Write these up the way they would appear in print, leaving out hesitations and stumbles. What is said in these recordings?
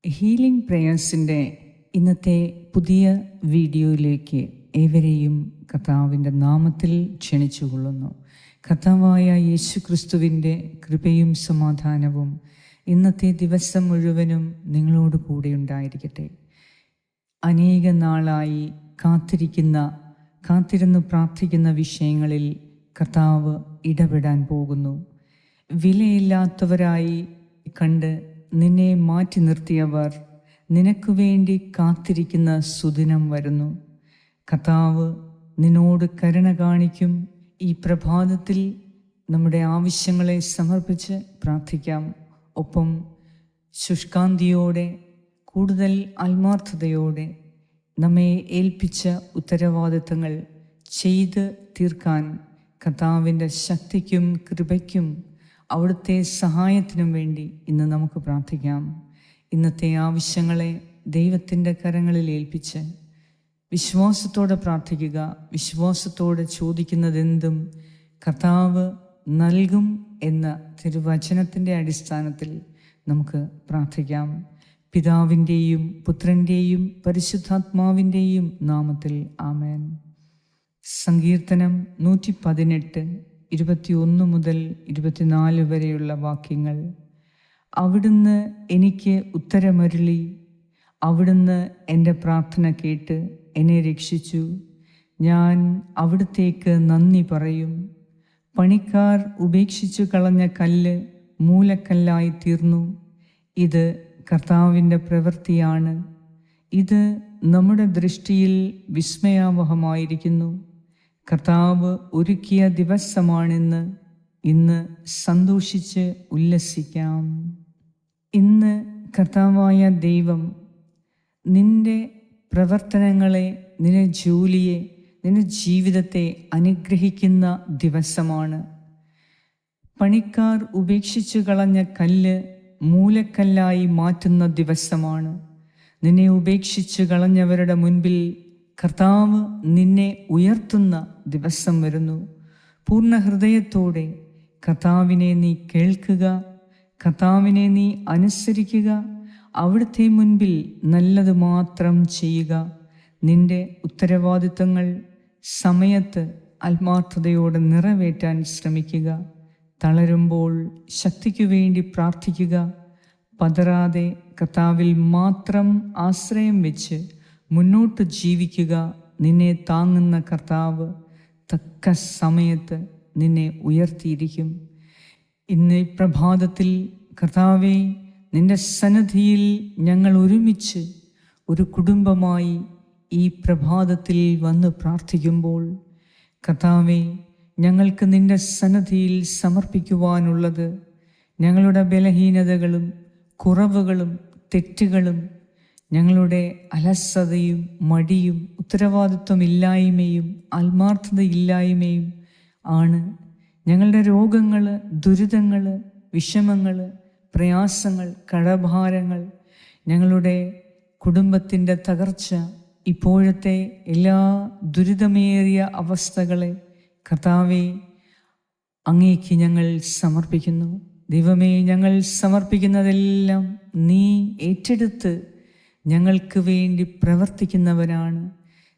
Healing പ്രേയേഴ്സിൻ്റെ ഇന്നത്തെ പുതിയ വീഡിയോയിലേക്ക് ഏവരെയും കർത്താവിൻ്റെ നാമത്തിൽ ക്ഷണിച്ചുകൊള്ളുന്നു. കർത്താവായ യേശു ക്രിസ്തുവിൻ്റെ കൃപയും സമാധാനവും ഇന്നത്തെ ദിവസം മുഴുവനും നിങ്ങളോട് കൂടെ ഉണ്ടായിരിക്കട്ടെ. അനേക നാളായി കാത്തിരുന്ന് പ്രാർത്ഥിക്കുന്ന വിഷയങ്ങളിൽ കർത്താവ് ഇടപെടാൻ പോകുന്നു. വിലയില്ലാത്തവരായി കണ്ട് നിന്നെ മാറ്റി നിർത്തിയവർ നിനക്ക് വേണ്ടി കാത്തിരിക്കുന്ന സുദിനം വരുന്നു. കർത്താവ് നിന്നോട് കരുണ കാണിക്കും. ഈ പ്രഭാതത്തിൽ നമ്മുടെ ആവശ്യങ്ങളെ സമർപ്പിച്ച് പ്രാർത്ഥിക്കാം. ഒപ്പം ശുഷ്കാന്തിയോടെ, കൂടുതൽ ആത്മാർത്ഥതയോടെ നമ്മെ ഏൽപ്പിച്ച ഉത്തരവാദിത്തങ്ങൾ ചെയ്ത് തീർക്കാൻ കർത്താവിൻ്റെ ശക്തിക്കും കൃപയ്ക്കും അവിടുത്തെ സഹായത്തിനും വേണ്ടി ഇന്ന് നമുക്ക് പ്രാർത്ഥിക്കാം. ഇന്നത്തെ ആവശ്യങ്ങളെ ദൈവത്തിൻ്റെ കരങ്ങളിൽ ഏൽപ്പിച്ച് വിശ്വാസത്തോടെ പ്രാർത്ഥിക്കുക. വിശ്വാസത്തോടെ ചോദിക്കുന്നതെന്തും കർത്താവ് നൽകും എന്ന തിരുവചനത്തിൻ്റെ അടിസ്ഥാനത്തിൽ നമുക്ക് പ്രാർത്ഥിക്കാം. പിതാവിൻ്റെയും പുത്രൻ്റെയും പരിശുദ്ധാത്മാവിൻ്റെയും നാമത്തിൽ ആമേൻ. സങ്കീർത്തനം 118 21 മുതൽ 24 വരെയുള്ള വാക്യങ്ങൾ. അവിടുന്ന് എനിക്ക് ഉത്തരമരുളി, അവിടുന്ന് എൻ്റെ പ്രാർത്ഥന കേട്ട് എന്നെ രക്ഷിച്ചു. ഞാൻ അവിടുത്തേക്ക് നന്ദി പറയും. പണിക്കാർ ഉപേക്ഷിച്ചു കളഞ്ഞ കല്ല് മൂലക്കല്ലായി തീർന്നു. ഇത് കർത്താവിൻ്റെ പ്രവൃത്തിയാണ്. ഇത് നമ്മുടെ ദൃഷ്ടിയിൽ വിസ്മയാവഹമായിരിക്കുന്നു. കർത്താവ് ഒരുക്കിയ ദിവസമാണിന്ന്. ഇന്ന് സന്തോഷിച്ച് ഉല്ലസിക്കാം. ഇന്ന് കർത്താവായ ദൈവം നിന്റെ പ്രവർത്തനങ്ങളെ, നിന്റെ ജോലിയെ, നിന്റെ ജീവിതത്തെ അനുഗ്രഹിക്കുന്ന ദിവസമാണ്. പണിക്കാർ ഉപേക്ഷിച്ചു കളഞ്ഞ കല്ല് മൂലക്കല്ലായി മാറ്റുന്ന ദിവസമാണ്. നിന്നെ ഉപേക്ഷിച്ചു കളഞ്ഞവരുടെ മുൻപിൽ കർത്താവ് നിന്നെ ഉയർത്തുന്ന ദിവസം വരുന്നു. പൂർണ്ണ ഹൃദയത്തോടെ കർത്താവിനെ നീ കേൾക്കുക, കർത്താവിനെ നീ അനുസരിക്കുക. അവിടുത്തെ മുൻപിൽ നല്ലത് മാത്രം ചെയ്യുക. നിന്റെ ഉത്തരവാദിത്തങ്ങൾ സമയത്ത് ആത്മാർത്ഥതയോടെ നിറവേറ്റാൻ ശ്രമിക്കുക. തളരുമ്പോൾ ശക്തിക്കു വേണ്ടി പ്രാർത്ഥിക്കുക. പതറാതെ കർത്താവിൽ മാത്രം ആശ്രയം വെച്ച് മുന്നോട്ട് ജീവിക്കുക. നിന്നെ താങ്ങുന്ന കർത്താവ് തക്ക സമയത്ത് നിന്നെ ഉയർത്തിയിരിക്കും. ഇന്ന് ഈ പ്രഭാതത്തിൽ കർത്താവേ, നിന്റെ സന്നിധിയിൽ ഞങ്ങൾ ഒരുമിച്ച് ഒരു കുടുംബമായി ഈ പ്രഭാതത്തിൽ വന്ന് പ്രാർത്ഥിക്കുമ്പോൾ കർത്താവേ, ഞങ്ങൾക്ക് നിന്റെ സന്നിധിയിൽ സമർപ്പിക്കുവാനുള്ളത് ഞങ്ങളുടെ ബലഹീനതകളും കുറവുകളും തെറ്റുകളും ഞങ്ങളുടെ അലസതയും മടിയും ഉത്തരവാദിത്വമില്ലായ്മയും ആത്മാർത്ഥതയില്ലായ്മയും ആണ്. ഞങ്ങളുടെ രോഗങ്ങൾ, ദുരിതങ്ങൾ, വിഷമങ്ങൾ, പ്രയാസങ്ങൾ, കടഭാരങ്ങൾ, ഞങ്ങളുടെ കുടുംബത്തിൻ്റെ തകർച്ച, ഇപ്പോഴത്തെ എല്ലാ ദുരിതമേറിയ അവസ്ഥകളെ കർത്താവേ അങ്ങേക്ക് ഞങ്ങൾ സമർപ്പിക്കുന്നു. ദൈവമേ, ഞങ്ങൾ സമർപ്പിക്കുന്നതെല്ലാം നീ ഏറ്റെടുത്ത് ഞങ്ങൾക്ക് വേണ്ടി പ്രവർത്തിക്കുന്നവനാണ്.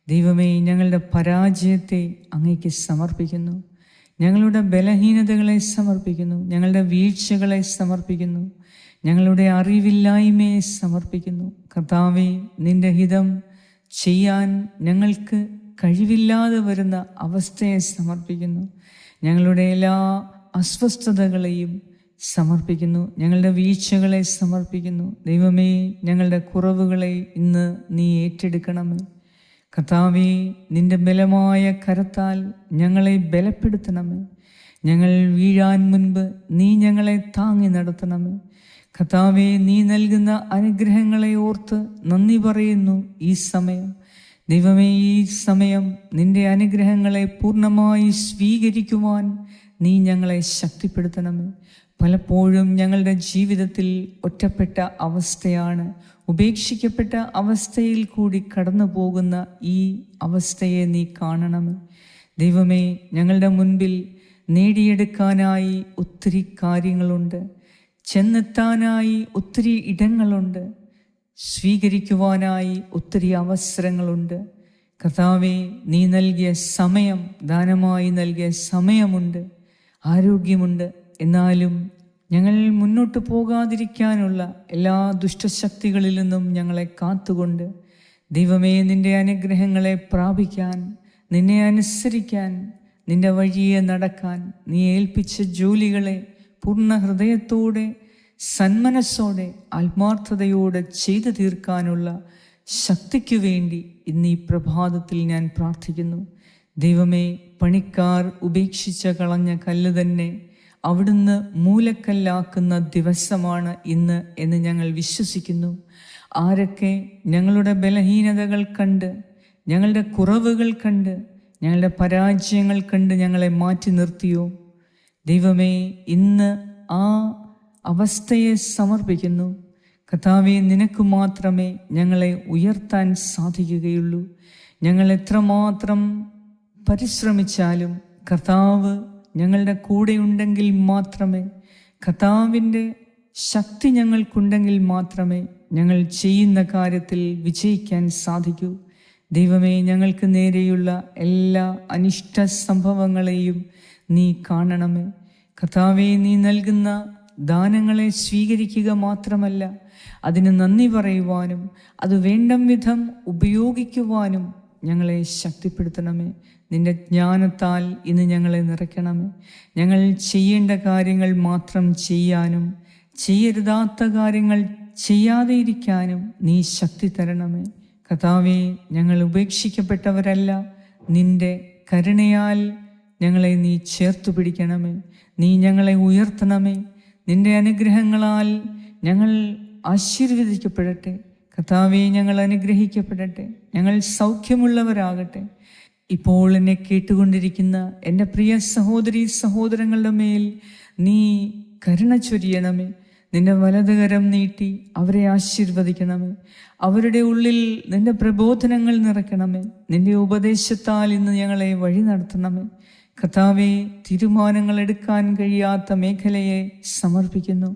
ദൈവമേ, ഞങ്ങളുടെ പരാജയത്തെ അങ്ങേക്ക് സമർപ്പിക്കുന്നു. ഞങ്ങളുടെ ബലഹീനതകളെ സമർപ്പിക്കുന്നു. ഞങ്ങളുടെ വീഴ്ചകളെ സമർപ്പിക്കുന്നു. ഞങ്ങളുടെ അറിവില്ലായ്മയെ സമർപ്പിക്കുന്നു. കർത്താവേ, നിന്റെ ഹിതം ചെയ്യാൻ ഞങ്ങൾക്ക് കഴിവില്ലാതെ വരുന്ന അവസ്ഥയെ സമർപ്പിക്കുന്നു. ഞങ്ങളുടെ എല്ലാ അസ്വസ്ഥതകളെയും സമർപ്പിക്കുന്നു. ഞങ്ങളുടെ വീഴ്ചകളെ സമർപ്പിക്കുന്നു. ദൈവമേ, ഞങ്ങളുടെ കുറവുകളെ ഇന്ന് നീ ഏറ്റെടുക്കണമേ. കർത്താവേ, നിന്റെ ബലമായ കരത്താൽ ഞങ്ങളെ ബലപ്പെടുത്തണമേ. ഞങ്ങൾ വീഴാൻ മുൻപ് നീ ഞങ്ങളെ താങ്ങി നടത്തണമേ. കർത്താവേ, നീ നൽകുന്ന അനുഗ്രഹങ്ങളെ ഓർത്ത് നന്ദി പറയുന്നു ഈ സമയം. ദൈവമേ, ഈ സമയം നിന്റെ അനുഗ്രഹങ്ങളെ പൂർണ്ണമായി സ്വീകരിക്കുവാൻ നീ ഞങ്ങളെ ശക്തിപ്പെടുത്തണമേ. പലപ്പോഴും ഞങ്ങളുടെ ജീവിതത്തിൽ ഒറ്റപ്പെട്ട അവസ്ഥയാണ്. ഉപേക്ഷിക്കപ്പെട്ട അവസ്ഥയിൽ കൂടി കടന്നു പോകുന്ന ഈ അവസ്ഥയെ നീ കാണണമേ. ദൈവമേ, ഞങ്ങളുടെ മുൻപിൽ നേടിയെടുക്കാനായി ഒത്തിരി കാര്യങ്ങളുണ്ട്. ചെന്നെത്താനായി ഒത്തിരി ഇടങ്ങളുണ്ട്. സ്വീകരിക്കുവാനായി ഒത്തിരി അവസരങ്ങളുണ്ട്. കർത്താവേ, നീ നൽകിയ സമയം, ദാനമായി നൽകിയ സമയമുണ്ട്, ആരോഗ്യമുണ്ട്. എന്നാലും ഞങ്ങൾ മുന്നോട്ട് പോകാതിരിക്കാനുള്ള എല്ലാ ദുഷ്ടശക്തികളിൽ നിന്നും ഞങ്ങളെ കാത്തുകൊണ്ട് ദൈവമേ, നിൻ്റെ അനുഗ്രഹങ്ങളെ പ്രാപിക്കാൻ, നിന്നെ അനുസരിക്കാൻ, നിൻ്റെ വഴിയെ നടക്കാൻ, നീ ഏൽപ്പിച്ച ജോലികളെ പൂർണ്ണ ഹൃദയത്തോടെ, സന്മനസ്സോടെ, ആത്മാർത്ഥതയോടെ ചെയ്തു തീർക്കാനുള്ള ശക്തിക്കു വേണ്ടി ഇന്ന് ഈ പ്രഭാതത്തിൽ ഞാൻ പ്രാർത്ഥിക്കുന്നു. ദൈവമേ, പണിക്കാർ ഉപേക്ഷിച്ച കളഞ്ഞ കല്ല് തന്നെ അവിടുന്ന് മൂലക്കല്ലാക്കുന്ന ദിവസമാണ് ഇന്ന് എന്ന് ഞങ്ങൾ വിശ്വസിക്കുന്നു. ആരൊക്കെ ഞങ്ങളുടെ ബലഹീനതകൾ കണ്ട്, ഞങ്ങളുടെ കുറവുകൾ കണ്ട്, ഞങ്ങളുടെ പരാജയങ്ങൾ കണ്ട് ഞങ്ങളെ മാറ്റി നിർത്തിയോ, ദൈവമേ, ഇന്ന് ആ അവസ്ഥയെ സമർപ്പിക്കുന്നു. കർത്താവേ, നിനക്ക് മാത്രമേ ഞങ്ങളെ ഉയർത്താൻ സാധിക്കുകയുള്ളൂ. ഞങ്ങൾ എത്രമാത്രം പരിശ്രമിച്ചാലും കർത്താവ് ഞങ്ങളുടെ കൂടെയുണ്ടെങ്കിൽ മാത്രമേ, കർത്താവിൻ്റെ ശക്തി ഞങ്ങൾക്കുണ്ടെങ്കിൽ മാത്രമേ ഞങ്ങൾ ചെയ്യുന്ന കാര്യത്തിൽ വിജയിക്കാൻ സാധിക്കൂ. ദൈവമേ, ഞങ്ങൾക്ക് നേരെയുള്ള എല്ലാ അനിഷ്ട സംഭവങ്ങളെയും നീ കാണണമേ. കർത്താവേ, നീ നൽകുന്ന ദാനങ്ങളെ സ്വീകരിക്കുക മാത്രമല്ല, അതിന് നന്ദി പറയുവാനും അത് വേണ്ടം വിധം ഉപയോഗിക്കുവാനും ഞങ്ങളെ ശക്തിപ്പെടുത്തണമേ. നിന്റെ ജ്ഞാനത്താൽ ഇന്ന് ഞങ്ങളെ നിറയ്ക്കണമേ. ഞങ്ങൾ ചെയ്യേണ്ട കാര്യങ്ങൾ മാത്രം ചെയ്യാനും ചെയ്യരുതാത്ത കാര്യങ്ങൾ ചെയ്യാതെ ഇരിക്കാനും നീ ശക്തി തരണമേ. കർത്താവേ, ഞങ്ങൾ ഉപേക്ഷിക്കപ്പെട്ടവരല്ല. നിന്റെ കരുണയാൽ ഞങ്ങളെ നീ ചേർത്തു പിടിക്കണമേ. നീ ഞങ്ങളെ ഉയർത്തണമേ. നിന്റെ അനുഗ്രഹങ്ങളാൽ ഞങ്ങൾ ആശീർവദിക്കപ്പെടട്ടെ. കർത്താവേ, ഞങ്ങൾ അനുഗ്രഹിക്കപ്പെടട്ടെ. ഞങ്ങൾ സൗഖ്യമുള്ളവരാകട്ടെ. ഇപ്പോൾ എന്നെ കേട്ടുകൊണ്ടിരിക്കുന്ന എൻ്റെ പ്രിയ സഹോദരീ സഹോദരങ്ങളുടെ മേൽ നീ കരുണ ചൊരിയണമേ. നിന്റെ വലതുകരം നീട്ടി അവരെ ആശീർവദിക്കണമേ. അവരുടെ ഉള്ളിൽ നിന്റെ പ്രബോധനങ്ങൾ നിറയ്ക്കണമേ. നിന്റെ ഉപദേശത്താൽ ഇന്ന് ഞങ്ങളെ വഴി നടത്തണമേ. കർത്താവേ, തീരുമാനങ്ങൾ എടുക്കാൻ കഴിയാത്ത മേഖലയെ സമർപ്പിക്കുന്നു.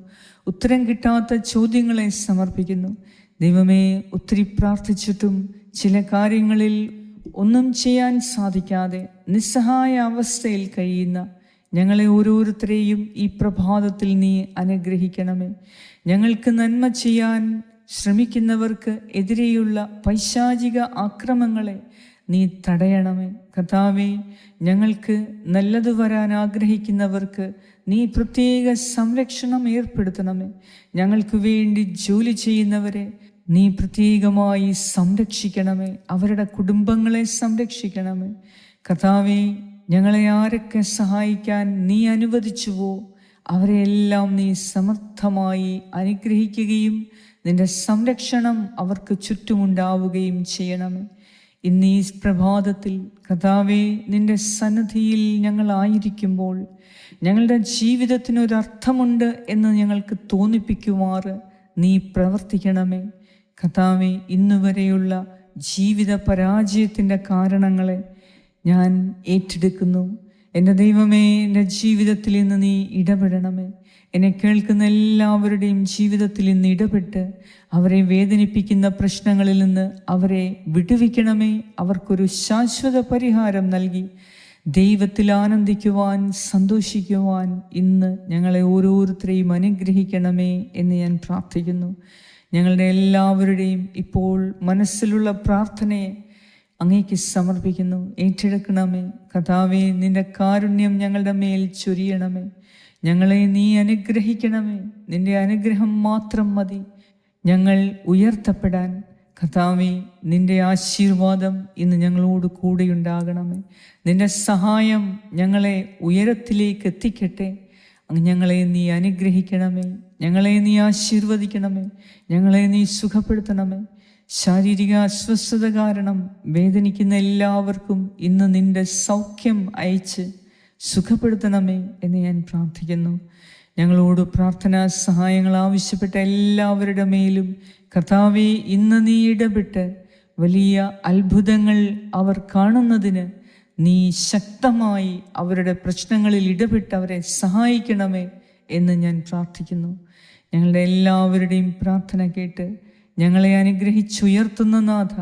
ഉത്തരം കിട്ടാത്ത ചോദ്യങ്ങളെ സമർപ്പിക്കുന്നു. ദൈവമേ, ഒത്തിരി പ്രാർത്ഥിച്ചിട്ടും ചില കാര്യങ്ങളിൽ ഒന്നും ചെയ്യാൻ സാധിക്കാതെ നിസ്സഹായ അവസ്ഥയിൽ കഴിയുന്ന ഞങ്ങളെ ഓരോരുത്തരെയും ഈ പ്രഭാതത്തിൽ നീ അനുഗ്രഹിക്കണമേ. ഞങ്ങൾക്ക് നന്മ ചെയ്യാൻ ശ്രമിക്കുന്നവർക്ക് എതിരെയുള്ള പൈശാചിക ആക്രമങ്ങളെ നീ തടയണമേ. കർത്താവേ, ഞങ്ങൾക്ക് നല്ലത് വരാൻ ആഗ്രഹിക്കുന്നവർക്ക് നീ പ്രത്യേക സംരക്ഷണം ഏർപ്പെടുത്തണമേ. ഞങ്ങൾക്ക് വേണ്ടി ജോലി ചെയ്യുന്നവരെ നീ പ്രത്യേകമായി സംരക്ഷിക്കണമേ. അവരുടെ കുടുംബങ്ങളെ സംരക്ഷിക്കണമേ. കർത്താവേ, ഞങ്ങളെ ആരൊക്കെ സഹായിക്കാൻ നീ അനുവദിച്ചുവോ അവരെയെല്ലാം നീ സമർത്ഥമായി അനുഗ്രഹിക്കുകയും നിന്റെ സംരക്ഷണം അവർക്ക് ചുറ്റുമുണ്ടാവുകയും ചെയ്യണമേ. ഇന്ന് ഈ പ്രഭാതത്തിൽ കർത്താവേ, നിന്റെ സന്നിധിയിൽ ഞങ്ങളായിരിക്കുമ്പോൾ ഞങ്ങളുടെ ജീവിതത്തിനൊരർത്ഥമുണ്ട് എന്ന് ഞങ്ങൾക്ക് തോന്നിപ്പിക്കുമാറ് നീ പ്രവർത്തിക്കണമേ. കർത്താവേ, ഇന്നുവരെയുള്ള ജീവിത പരാജയത്തിൻ്റെ കാരണങ്ങളെ ഞാൻ ഏറ്റെടുക്കുന്നു. എൻ്റെ ദൈവമേ, എൻ്റെ ജീവിതത്തിൽ ഇന്ന് നീ ഇടപെടണമേ. എന്നെ കേൾക്കുന്ന എല്ലാവരുടെയും ജീവിതത്തിൽ ഇന്ന് ഇടപെട്ട് അവരെ വേദനിപ്പിക്കുന്ന പ്രശ്നങ്ങളിൽ നിന്ന് അവരെ വിടുവിക്കണമേ. അവർക്കൊരു ശാശ്വത പരിഹാരം നൽകി ദൈവത്തിൽ ആനന്ദിക്കുവാൻ, സന്തോഷിക്കുവാൻ ഇന്ന് ഞങ്ങളെ ഓരോരുത്തരെയും അനുഗ്രഹിക്കണമേ എന്ന് ഞാൻ പ്രാർത്ഥിക്കുന്നു. ഞങ്ങളുടെ എല്ലാവരുടെയും ഇപ്പോൾ മനസ്സിലുള്ള പ്രാർത്ഥനയെ അങ്ങേക്ക് സമർപ്പിക്കുന്നു. ഏറ്റെടുക്കണമേ. കർത്താവേ, നിന്റെ കാരുണ്യം ഞങ്ങളുടെ മേൽ ചൊരിയണമേ. ഞങ്ങളെ നീ അനുഗ്രഹിക്കണമേ. നിന്റെ അനുഗ്രഹം മാത്രം മതി ഞങ്ങൾ ഉയർത്തപ്പെടാൻ. കർത്താവേ, നിന്റെ ആശീർവാദം ഇന്ന് ഞങ്ങളോട് കൂടെയുണ്ടാകണമേ. നിന്റെ സഹായം ഞങ്ങളെ ഉയരത്തിലേക്ക് എത്തിക്കട്ടെ. അങ്ങ് ഞങ്ങളെ നീ അനുഗ്രഹിക്കണമേ. ഞങ്ങളെ നീ ആശീർവദിക്കണമേ. ഞങ്ങളെ നീ സുഖപ്പെടുത്തണമേ. ശാരീരിക അസ്വസ്ഥത കാരണം വേദനിക്കുന്ന എല്ലാവർക്കും ഇന്ന് നിന്റെ സൗഖ്യം അയച്ച് സുഖപ്പെടുത്തണമേ എന്ന് ഞാൻ പ്രാർത്ഥിക്കുന്നു. ഞങ്ങളോട് പ്രാർത്ഥനാ സഹായങ്ങൾ ആവശ്യപ്പെട്ട എല്ലാവരുടെ മേലും കർത്താവേ, ഇന്ന് നീ ഇടപെട്ട് വലിയ അത്ഭുതങ്ങൾ അവർ കാണുന്നതിന് നീ ശക്തമായി അവരുടെ പ്രശ്നങ്ങളിൽ ഇടപെട്ട് അവരെ സഹായിക്കണമേ എന്ന് ഞാൻ പ്രാർത്ഥിക്കുന്നു. ഞങ്ങളുടെ എല്ലാവരുടെയും പ്രാർത്ഥന കേട്ട് ഞങ്ങളെ അനുഗ്രഹിച്ചുയർത്തുന്ന നാഥ,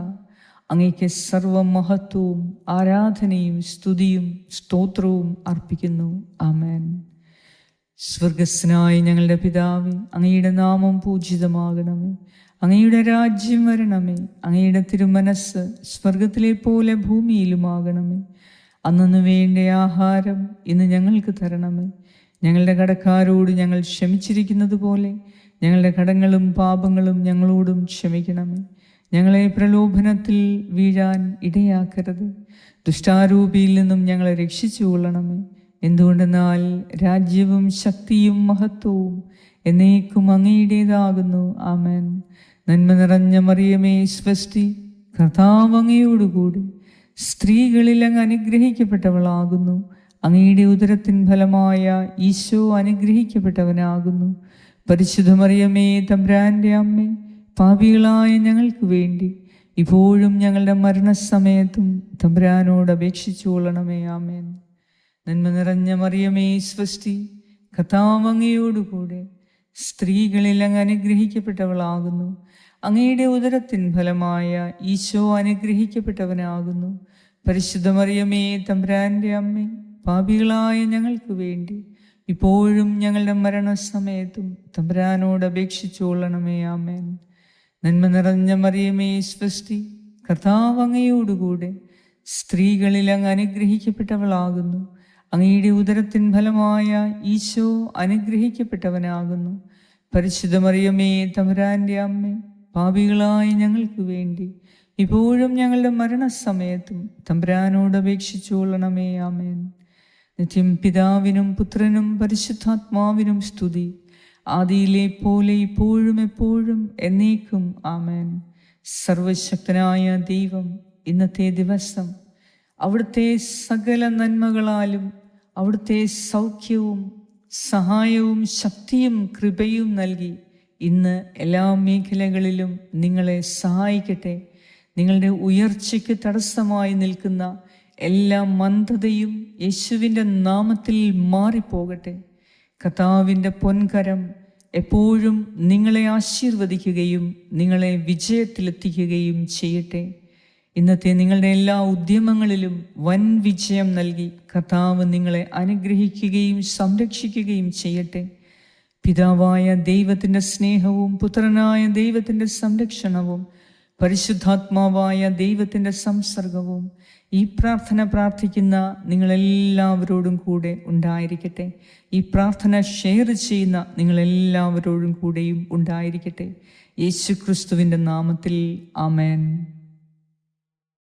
അങ്ങേക്ക് സർവമഹത്വവും ആരാധനയും സ്തുതിയും സ്തോത്രവും അർപ്പിക്കുന്നു. ആമേൻ. സ്വർഗസ്നായ ഞങ്ങളുടെ പിതാവേ, അങ്ങയുടെ നാമം പൂജിതമാകണമേ. അങ്ങയുടെ രാജ്യം വരണമേ. അങ്ങയുടെ തിരുമനസ് സ്വർഗത്തിലെ പോലെ ഭൂമിയിലുമാകണമേ. അന്നു വേണ്ട ആഹാരം ഇന്ന് ഞങ്ങൾക്ക് തരണമേ. ഞങ്ങളുടെ കടക്കാരോട് ഞങ്ങൾ ക്ഷമിച്ചിരിക്കുന്നത് പോലെ ഞങ്ങളുടെ കടങ്ങളും പാപങ്ങളും ഞങ്ങളോടും ക്ഷമിക്കണമേ. ഞങ്ങളെ പ്രലോഭനത്തിൽ വീഴാൻ ഇടയാക്കരുത്. ദുഷ്ടാരൂപിയിൽ നിന്നും ഞങ്ങളെ രക്ഷിച്ചു കൊള്ളണമേ. എന്തുകൊണ്ടെന്നാൽ രാജ്യവും ശക്തിയും മഹത്വവും എന്നേക്കും അങ്ങയുടേതാകുന്നു. ആമേൻ. നന്മ നിറഞ്ഞ മറിയമേ, സ്വസ്തി, കർത്താവ് അങ്ങയോടുകൂടി സ്ത്രീകളിൽ അങ്ങ് അനുഗ്രഹിക്കപ്പെട്ടവളാകുന്നു. അങ്ങയുടെ ഉദരത്തിൻ ഫലമായ ഈശോ അനുഗ്രഹിക്കപ്പെട്ടവനാകുന്നു. പരിശുദ്ധ മറിയമേ, തമ്പുരാന്റെ അമ്മേ, പാപികളായ ഞങ്ങൾക്ക് വേണ്ടി ഇപ്പോഴും ഞങ്ങളുടെ മരണസമയത്തും തമ്പുരാനോട് അപേക്ഷിച്ചു കൊള്ളണമേ. ആമേൻ. നന്മ നിറഞ്ഞ മറിയമേ, സ്വസ്തി, കർത്താവ് അങ്ങയോടുകൂടെ സ്ത്രീകളിൽ അങ്ങ് അനുഗ്രഹിക്കപ്പെട്ടവളാകുന്നു. അങ്ങയുടെ ഉദരത്തിൻ ഫലമായ ഈശോ അനുഗ്രഹിക്കപ്പെട്ടവനാകുന്നു. പരിശുദ്ധ മറിയമേ, തമ്പുരാന്റെ അമ്മേ, പാപികളായ ഞങ്ങൾക്ക് വേണ്ടി ഇപ്പോഴും ഞങ്ങളുടെ മരണസമയത്തും തമ്പുരാനോട് അപേക്ഷിച്ചു കൊള്ളണമേ. ആമേൻ. നന്മ നിറഞ്ഞ മറിയമേ, സ്വസ്തി, കർത്താവ് അങ്ങയോടുകൂടെ സ്ത്രീകളിൽ അങ്ങ് അനുഗ്രഹിക്കപ്പെട്ടവളാകുന്നു. അങ്ങയുടെ ഉദരത്തിൻ ഫലമായ ഈശോ അനുഗ്രഹിക്കപ്പെട്ടവനാകുന്നു. പരിശുദ്ധ മറിയമേ, തമ്പുരാന്റെ അമ്മേ, പാപികളായ ഞങ്ങൾക്ക് വേണ്ടി ഇപ്പോഴും ഞങ്ങളുടെ മരണസമയത്തും തമ്പുരാനോട് അപേക്ഷിച്ചു കൊള്ളണമേ. ആമേൻ. നിത്യം പിതാവിനും പുത്രനും പരിശുദ്ധാത്മാവിനും സ്തുതി, ആദിയിലെ പോലെ ഇപ്പോഴും എപ്പോഴും എന്നേക്കും. ആമേൻ. സർവശക്തനായ ദൈവം ഇന്നത്തെ ദിവസം അവിടുത്തെ സകല നന്മകളാലും അവിടുത്തെ സൗഖ്യവും സഹായവും ശക്തിയും കൃപയും നൽകി ഇന്ന് എല്ലാ മേഖലകളിലും നിങ്ങളെ സഹായിക്കട്ടെ. നിങ്ങളുടെ ഉയർച്ചയ്ക്ക് തടസ്സമായി നിൽക്കുന്ന എല്ലാ മന്ദതയും യേശുവിൻ്റെ നാമത്തിൽ മാറിപ്പോകട്ടെ. കർത്താവിൻ്റെ പൊൻകരം എപ്പോഴും നിങ്ങളെ ആശീർവദിക്കുകയും നിങ്ങളെ വിജയത്തിലെത്തിക്കുകയും ചെയ്യട്ടെ. ഇന്നത്തെ നിങ്ങളുടെ എല്ലാ ഉദ്യമങ്ങളിലും വൻ വിജയം നൽകി കർത്താവ് നിങ്ങളെ അനുഗ്രഹിക്കുകയും സംരക്ഷിക്കുകയും ചെയ്യട്ടെ. പിതാവായ ദൈവത്തിൻ്റെ സ്നേഹവും പുത്രനായ ദൈവത്തിൻ്റെ സംരക്ഷണവും പരിശുദ്ധാത്മാവായ ദൈവത്തിൻ്റെ സംസർഗവും ഈ പ്രാർത്ഥന പ്രാർത്ഥിക്കുന്ന നിങ്ങളെല്ലാവരോടും കൂടെ ഉണ്ടായിരിക്കട്ടെ. ഈ പ്രാർത്ഥന ഷെയർ ചെയ്യുന്ന നിങ്ങളെല്ലാവരോടും കൂടെയും ഉണ്ടായിരിക്കട്ടെ. യേശു ക്രിസ്തുവിൻ്റെ നാമത്തിൽ. ആമേൻ.